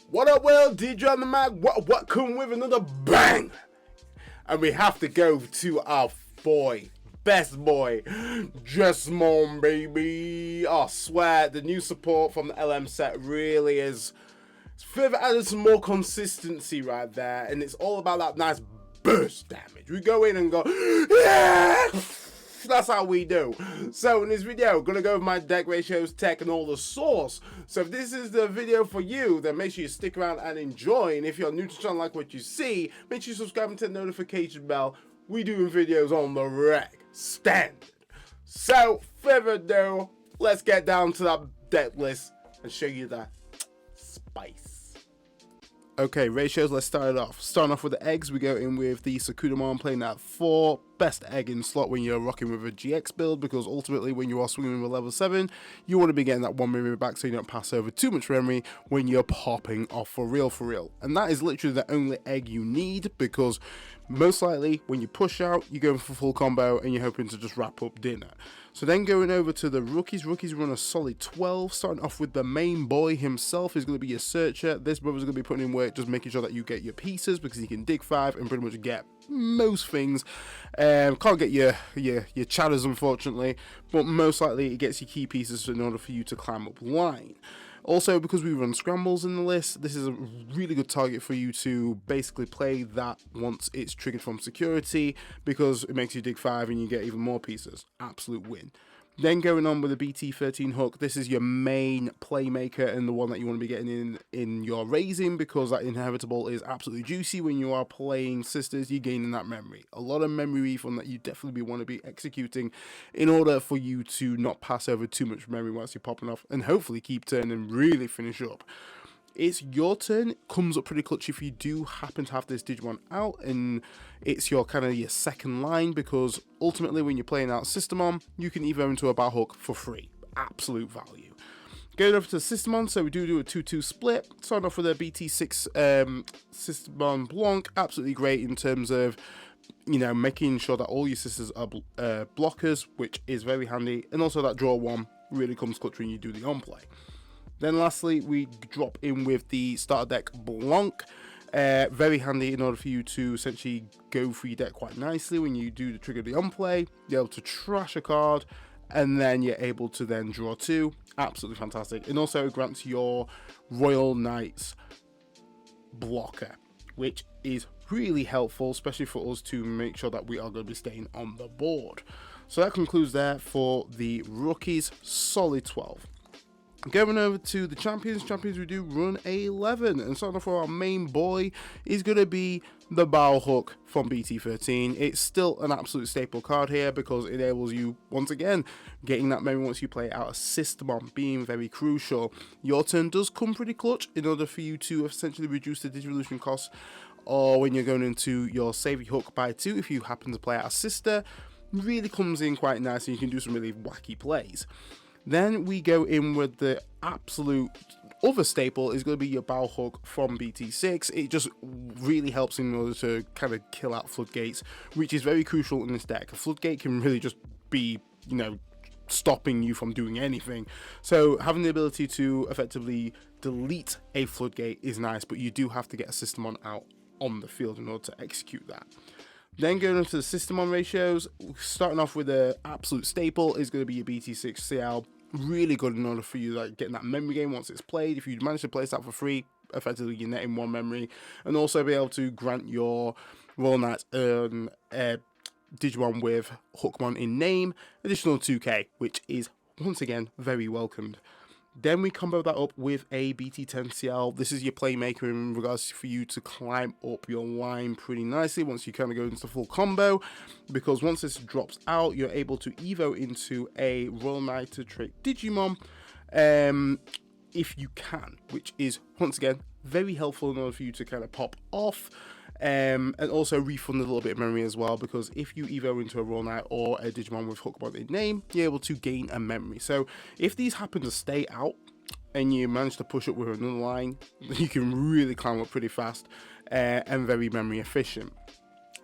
What up, world? DJ on the Mag. What come with another bang? And we have to go to our boy, best boy, Jesmon, baby. I swear, the new support from the LM set really is further added some more consistency right there, and it's all about that nice burst damage. We go in and go, yeah! That's how we do. So in this video, I'm gonna go over my deck ratios, tech, and all the source. So if this is the video for you, then make sure you stick around and enjoy. And if you're new to the channel, like what you see, make sure you subscribe and turn the notification bell. We doing videos on the reg standard. So further ado, let's get down to that deck list and show you the spice. Okay, ratios, let's start it off. Starting off with the eggs, we go in with the Sakudamon playing at 4. Best egg in slot when you're rocking with a GX build, because ultimately when you are swinging with a level 7, you want to be getting that 1 memory back so you don't pass over too much memory when you're popping off for real. And that is literally the only egg you need, because most likely when you push out, you're going for full combo and you're hoping to just wrap up dinner. So then going over to the rookies run a solid 12, starting off with the main boy himself is going to be your searcher. This brother's going to be putting in work, just making sure that you get your pieces, because he can dig 5 and pretty much get most things. Can't get your chatters, unfortunately, but most likely it gets your key pieces in order for you to climb up line. Also, because we run scrambles in the list, this is a really good target for you to basically play that once it's triggered from security, because it makes you dig 5 and you get even more pieces. Absolute win. Then going on with the BT18 hook, this is your main playmaker and the one that you want to be getting in your raising, because that inheritable is absolutely juicy when you are playing sisters. You're gaining that memory. A lot of memory refund that you definitely want to be executing in order for you to not pass over too much memory whilst you're popping off, and hopefully keep turning and really finish up. It's your turn. It comes up pretty clutch if you do happen to have this Digimon out, and it's your kind of your second line, because ultimately when you're playing out Systemon, you can evo into a Bow Hook for free. Absolute value. Going over to Systemon, so we do a 2-2 split. Starting off with a BT6 Systemon Blanc, absolutely great in terms of, you know, making sure that all your sisters are blockers, which is very handy, and also that draw 1 really comes clutch when you do the on play. Then lastly, we drop in with the starter deck Blanc. Very handy in order for you to essentially go through your deck quite nicely when you do the trigger the on play. You're able to trash a card, and then you're able to then draw 2. Absolutely fantastic. And also grants your Royal Knights blocker, which is really helpful, especially for us to make sure that we are going to be staying on the board. So that concludes there for the rookies. Solid 12. Going over to the champions, we do run 11, and starting off for our main boy is going to be the Bow Hook from BT13. It's still an absolute staple card here, because it enables you, once again, getting that memory once you play out a Systemon, being very crucial. Your turn does come pretty clutch in order for you to essentially reduce the Digivolution cost, or when you're going into your Savvy Hook by 2, if you happen to play out a sister, really comes in quite nice, and you can do some really wacky plays. Then we go in with the absolute other staple is going to be your Bow Hook from BT6. It just really helps in order to kind of kill out floodgates, which is very crucial in this deck. A floodgate can really just be, you know, stopping you from doing anything. So having the ability to effectively delete a floodgate is nice, but you do have to get a Systemon out on the field in order to execute that. Then going into the Systemon ratios, starting off with the absolute staple is going to be your BT6 CL. Really good in order for you, like getting that memory gain once it's played. If you manage to place that for free, effectively you're netting 1 memory, and also be able to grant your Royal Knights Digimon with Hookmon in name additional 2k, which is once again very welcomed. Then we combo that up with a BT10 CL. This is your playmaker in regards for you to climb up your line pretty nicely once you kind of go into full combo, because once this drops out, you're able to evo into a Royal Knight to trait Digimon if you can, which is once again very helpful in order for you to kind of pop off. And also refund a little bit of memory as well, because if you evo into a Royal Knight or a Digimon with Hookmon in name, you're able to gain a memory. So if these happen to stay out and you manage to push up with another line, you can really climb up pretty fast and very memory efficient.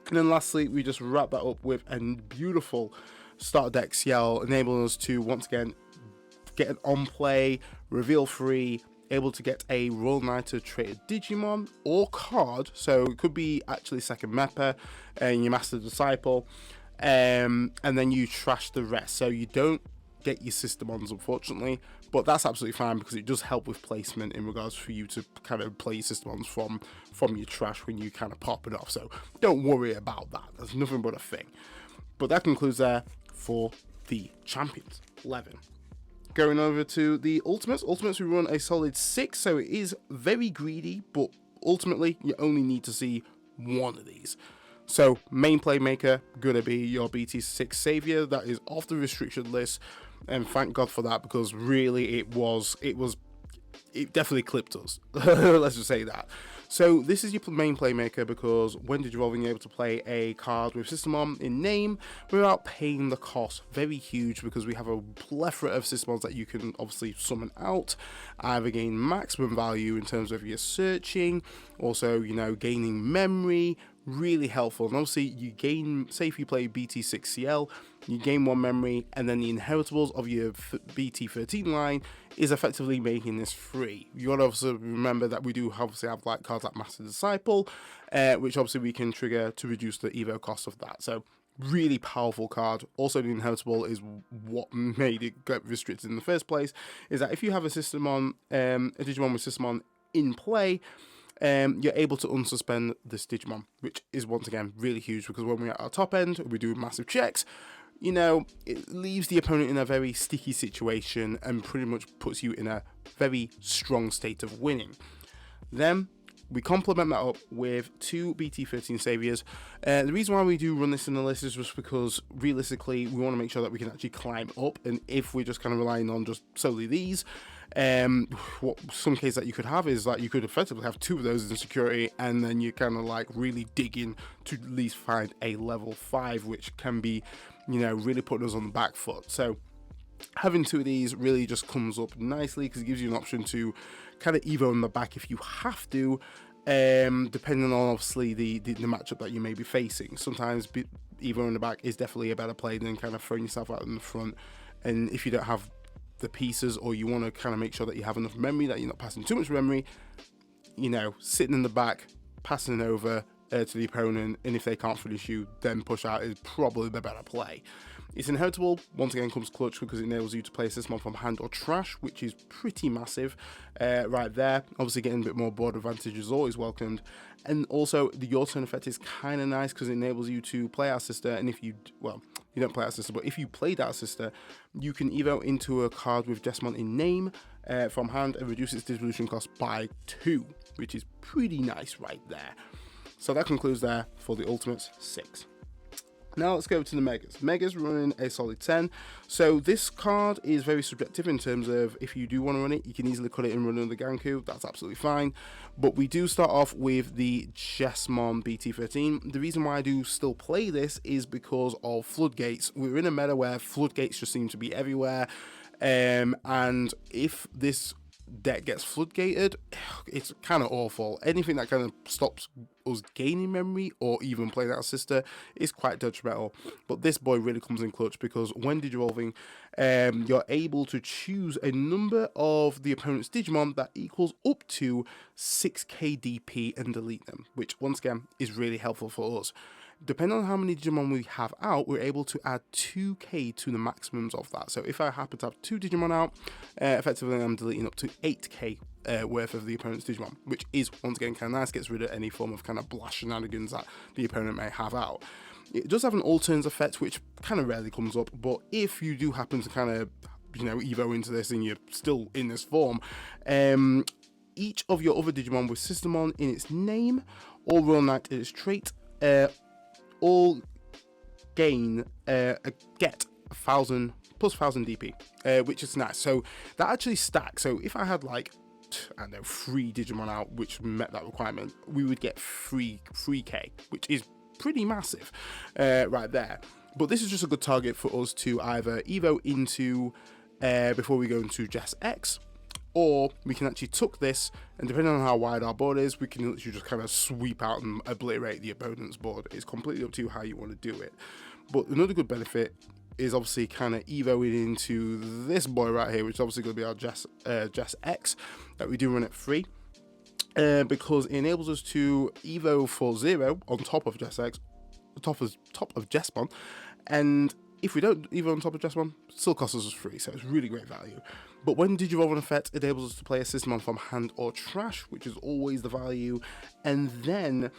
And then lastly, we just wrap that up with a beautiful starter deck CL, enabling us to once again get an on play, reveal free, able to get a Royal Knight traded Digimon or card, so it could be actually second Meppa and your Master Disciple, and then you trash the rest. So you don't get your Systemons, unfortunately, but that's absolutely fine because it does help with placement in regards for you to kind of play your Systemons from your trash when you kind of pop it off. So don't worry about that. There's nothing but a thing. But that concludes there for the Champions 11. Going over to the Ultimates. Ultimates, we run a solid 6, so it is very greedy, but ultimately you only need to see one of these. So main playmaker gonna be your BT6 Savior. That is off the restricted list, and thank God for that, because really it definitely clipped us. Let's just say that. So this is your main playmaker because when Digivolving, you're able to play a card with Systemon in name without paying the cost. Very huge, because we have a plethora of Systemons that you can obviously summon out, either gain maximum value in terms of your searching, also, you know, gaining memory. Really helpful. And obviously you gain, say if you play BT6CL, you gain 1 memory, and then the inheritables of your BT13 line is effectively making this free. You want to also remember that we do obviously have like cards like Master Disciple, which obviously we can trigger to reduce the evo cost of that. So really powerful card. Also, the inheritable is what made it get restricted in the first place, is that if you have a Systemon, a Digimon with Systemon in play, you're able to unsuspend this Digimon, which is once again really huge, because when we're at our top end, we do massive checks, you know, it leaves the opponent in a very sticky situation and pretty much puts you in a very strong state of winning. Then we complement that up with 2 BT13 Saviors. The reason why we do run this in the list is just because realistically we want to make sure that we can actually climb up, and if we're just kind of relying on just solely these, some case that you could have is that you could effectively have 2 of those in security, and then you kind of like really dig in to at least find a level 5, which can be, you know, really putting us on the back foot. So having 2 of these really just comes up nicely, because it gives you an option to kind of evo in the back if you have to, depending on obviously the matchup that you may be facing. Sometimes evo in the back is definitely a better play than kind of throwing yourself out in the front, and if you don't have the pieces, or you want to kind of make sure that you have enough memory, that you're not passing too much memory, you know, sitting in the back, passing over to the opponent, and if they can't finish you, then push out is probably the better play. It's inheritable, once again comes clutch, because it enables you to play this mod from hand or trash, which is pretty massive right there. Obviously getting a bit more board advantage is always welcomed, and also the your turn effect is kind of nice because it enables you to play our sister, and if you, well, you don't play our sister, but if you played our sister, you can evo into a card with Jesmon in name from hand and reduce its dissolution cost by 2, which is pretty nice right there. So that concludes there for the Ultimates 6. Now let's go to the Megas. Megas running a solid 10. So this card is very subjective in terms of if you do want to run it, you can easily cut it and run another Ganku. That's absolutely fine. But we do start off with the Jesmon BT13. The reason why I do still play this is because of Floodgates. We're in a meta where Floodgates just seem to be everywhere. And if this deck gets floodgated, it's kind of awful. Anything that kind of stops us gaining memory or even playing our sister is quite detrimental. But this boy really comes in clutch, because when Digivolving, you're able to choose a number of the opponent's Digimon that equals up to 6k DP and delete them, which once again is really helpful for us. Depending on how many Digimon we have out, we're able to add 2k to the maximums of that. So if I happen to have 2 Digimon out, effectively I'm deleting up to 8k worth of the opponent's Digimon, which is once again kind of nice, gets rid of any form of kind of blast shenanigans that the opponent may have out. It does have an all turns effect, which kind of rarely comes up, but if you do happen to kind of, you know, evo into this and you're still in this form, each of your other Digimon with Systemon in its name or Royal Knight in its trait, all gain get 1000 plus 1000 DP, which is nice. So that actually stacks. So if I had like, I don't know, 3 Digimon out which met that requirement, we would get 3k, which is pretty massive right there. But this is just a good target for us to either evo into before we go into Jes X, or we can actually tuck this, and depending on how wide our board is, we can literally just kind of sweep out and obliterate the opponent's board. It's completely up to you how you want to do it. But another good benefit is obviously kind of evoing into this boy right here, which is obviously going to be our Jes X that we do run at 3. Because it enables us to evo for 0 on top of Jes X, top of Jesmon, and if we don't evo on top of Jesmon, it still costs us 3, so it's really great value. But when Digivolve an effect, it enables us to play a Systemon from hand or trash, which is always the value, and then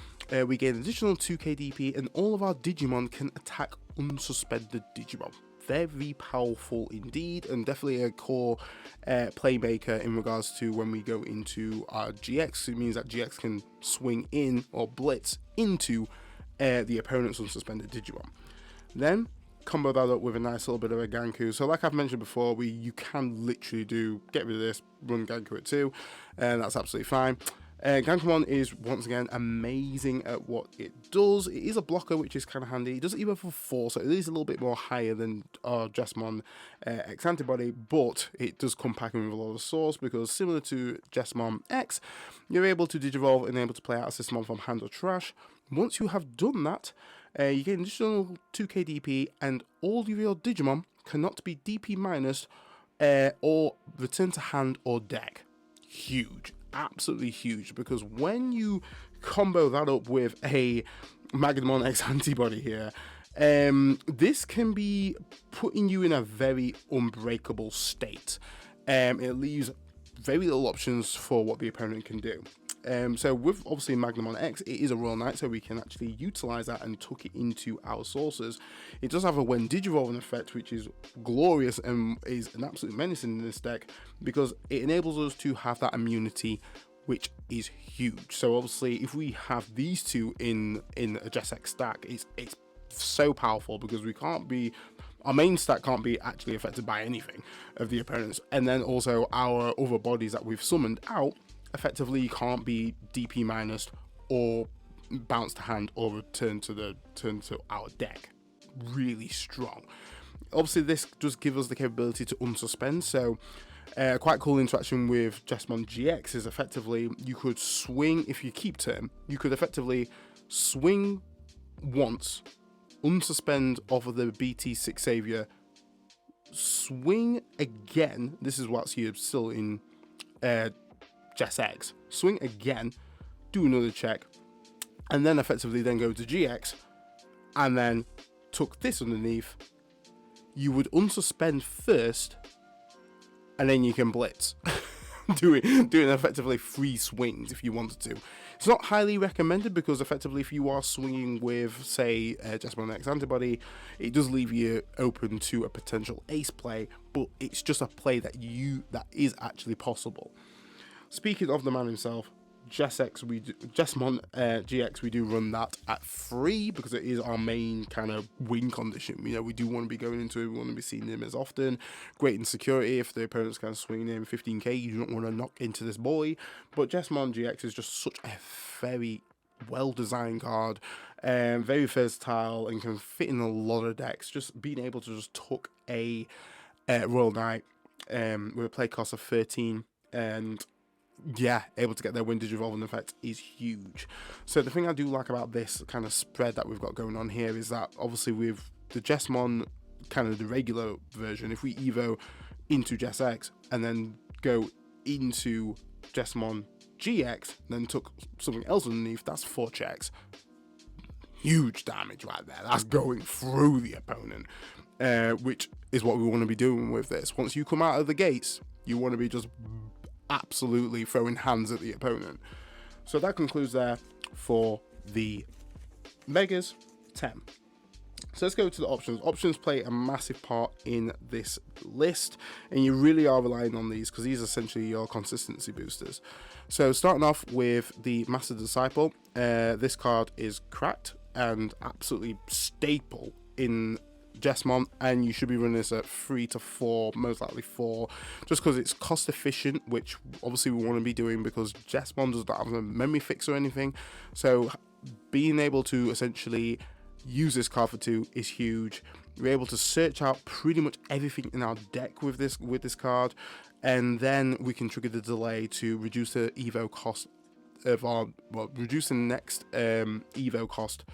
we gain an additional 2k DP, and all of our Digimon can attack unsuspended Digimon. Very powerful indeed, and definitely a core playmaker in regards to when we go into our GX. It means that GX can swing in or blitz into the opponent's unsuspended Digimon. Then combo that up with a nice little bit of a Ganku. So like I've mentioned before, you can literally get rid of this, run Ganku at 2, and that's absolutely fine. Gankamon is once again amazing at what it does. It is a blocker, which is kind of handy. It doesn't even for 4, so it is a little bit more higher than our Jesmon X Antibody, but it does come packing with a lot of sauce, because similar to Jesmon X, you're able to Digivolve and able to play out a Systemon from hand or trash. Once you have done that, you get an additional 2k DP, and all of your Digimon cannot be DP minus or return to hand or deck. Huge. Absolutely huge, because when you combo that up with a Magnamon X Antibody here, this can be putting you in a very unbreakable state. It leaves very little options for what the opponent can do. So with obviously Magnamon X, it is a Royal Knight, so we can actually utilize that and tuck it into our sources. It does have a when Digivolving effect, which is glorious and is an absolute menace in this deck, because it enables us to have that immunity, which is huge. So obviously if we have these two in a Jes X stack, it's so powerful, because our main stack can't be actually affected by anything of the opponents, and then also our other bodies that we've summoned out effectively can't be DP minus or bounce to hand or return to our deck. Really strong. Obviously this does give us the capability to unsuspend, so quite cool interaction with Jesmon GX is effectively you could swing, if you keep turn, you could effectively swing once, unsuspend off of the BT6 Savior, swing again, this is what's you're still in Jes X, swing again, do another check, and then effectively then go to GX, and then tuck this underneath. You would unsuspend first, and then you can blitz. doing effectively 3 swings if you wanted to. It's not highly recommended, because effectively if you are swinging with, say, Jesmon X Antibody, it does leave you open to a potential ace play, but it's just a play that is actually possible. Speaking of the man himself, Jesmon GX, we do run that at 3, because it is our main kind of win condition. You know, we do want to be going into it, we want to be seeing him as often. Great in security, if the opponent's kind of swinging in 15k, you don't want to knock into this boy. But Jesmon GX is just such a very well-designed card, very versatile, and can fit in a lot of decks. Just being able to just tuck a Royal Knight with a play cost of 13, and yeah, able to get their win Digivolving effect is huge. So the thing I do like about this kind of spread that we've got going on here is that obviously with the Jesmon, kind of the regular version, if we evo into Jes X and then go into Jesmon GX, then took something else underneath, that's 4 checks. Huge damage right there. That's going through the opponent, which is what we want to be doing with this. Once you come out of the gates, you want to be just absolutely throwing hands at the opponent. So that concludes there for the Megas 10. So let's go to the options. Options play a massive part in this list, and you really are relying on these, because these are essentially your consistency boosters. So starting off with the Master Disciple, this card is cracked and absolutely staple in Jesmon, and you should be running this at 3 to 4, most likely 4, just because it's cost efficient, which obviously we want to be doing, because Jesmon does not have a memory fix or anything. So being able to essentially use this card for 2 is huge. We're able to search out pretty much everything in our deck with this card, and then we can trigger the delay to reduce the evo cost of our, reduce the next evo cost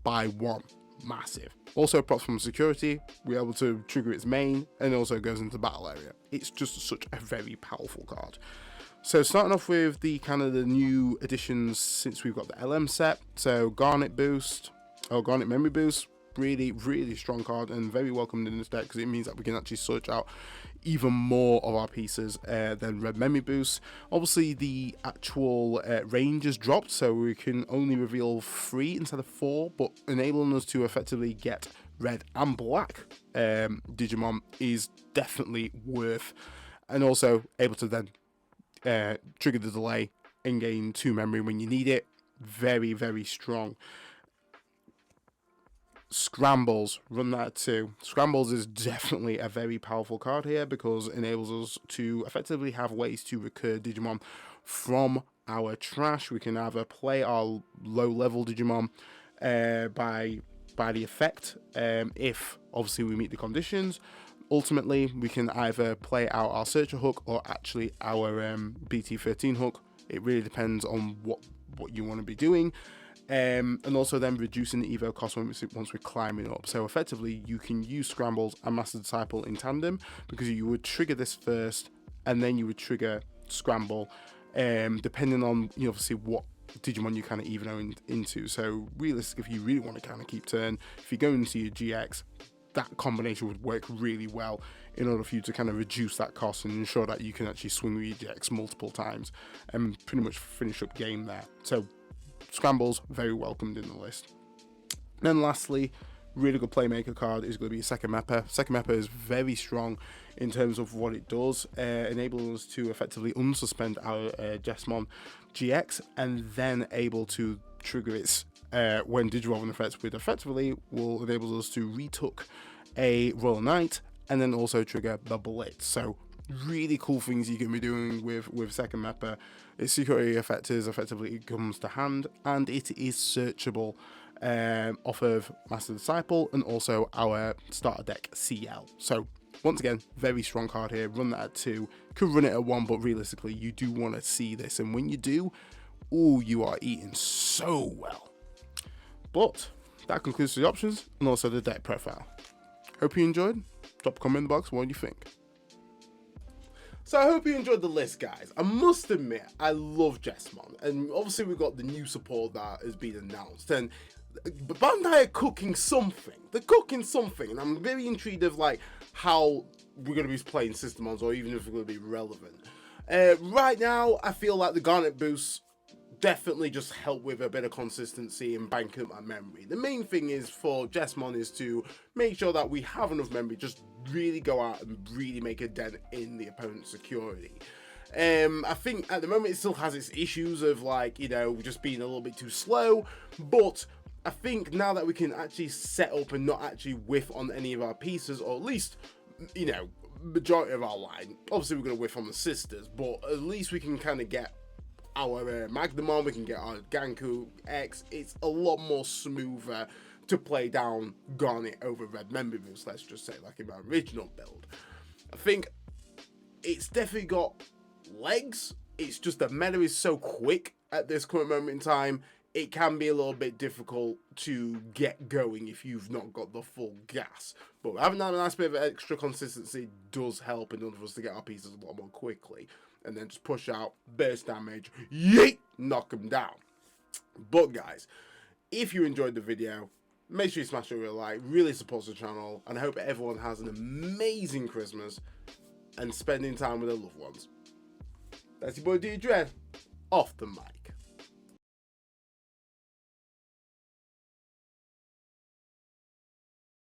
by 1. massive. Also, props from security, we're able to trigger its main, and also goes into the battle area. It's just such a very powerful card. So starting off with the kind of the new additions since we've got the LM set. So Garnet Boost, or Garnet Memory Boost, really strong card and very welcomed in this deck because it means that we can actually search out even more of our pieces than Red Memory Boost. Obviously the actual range is dropped, so we can only reveal 3 instead of 4, but enabling us to effectively get red and black Digimon is definitely worth, and also able to then trigger the delay and gain 2 memory when you need it. Very strong. Scrambles, run that too. Scrambles is definitely a very powerful card here because it enables us to effectively have ways to recur Digimon from our trash. We can either play our low level Digimon by the effect, if obviously we meet the conditions. Ultimately, we can either play out our Searcher hook or actually our BT18 hook. It really depends on what you want to be doing. And also then reducing the evo cost once we're climbing up. So effectively, you can use Scrambles and Master Disciple in tandem because you would trigger this first, and then you would trigger Scramble, depending on obviously what Digimon you kind of even own into. So realistically, if you really want to kind of keep turn, if you go into your GX, that combination would work really well in order for you to kind of reduce that cost and ensure that you can actually swing with your GX multiple times and pretty much finish up game there. So Scrambles, very welcomed in the list. And then lastly, really good playmaker card is going to be Second Meppa. Second Meppa is very strong in terms of what it does, enabling us to effectively unsuspend our Jesmon GX and then able to trigger its when Digivolving effects with effectively will enable us to retook a Royal Knight and then also trigger the Blitz. So really cool things you can be doing with Second Meppa. Its security effect is effectively it comes to hand, and it is searchable off of Master Disciple and also our starter deck CL. So once again, very strong card here. Run that at 2, could run it at 1, but realistically you do want to see this, and when you do, oh, you are eating so well. But that concludes the options and also the deck profile. Hope you enjoyed. Drop a comment in the box, what do you think? So I hope you enjoyed the list, guys. I must admit, I love Jesmon, and obviously we've got the new support that has been announced, and Bandai are cooking something. They're cooking something, and I'm very intrigued of like how we're going to be playing Systemons, or even if we're going to be relevant. Right now, I feel like the Garnet boosts definitely just help with a bit of consistency and banking up my memory. The main thing is for Jesmon is to make sure that we have enough memory, just really go out and really make a dent in the opponent's security. I think at the moment it still has its issues of like, just being a little bit too slow, but I think now that we can actually set up and not actually whiff on any of our pieces, or at least, majority of our line, obviously we're going to whiff on the sisters, but at least we can kind of get our Magnamon, we can get our Ganku X. It's a lot more smoother to play down Garnet over Red Memory Boost, let's just say, like in my original build. I think it's definitely got legs. It's just the meta is so quick at this current moment in time, it can be a little bit difficult to get going if you've not got the full gas. But having that nice bit of extra consistency does help in order for us to get our pieces a lot more quickly. And then just push out, burst damage, yeet, knock them down. But guys, if you enjoyed the video, make sure you smash it with a like, really supports the channel, and I hope everyone has an amazing Christmas and spending time with their loved ones. That's your boy D Dread, off the mic.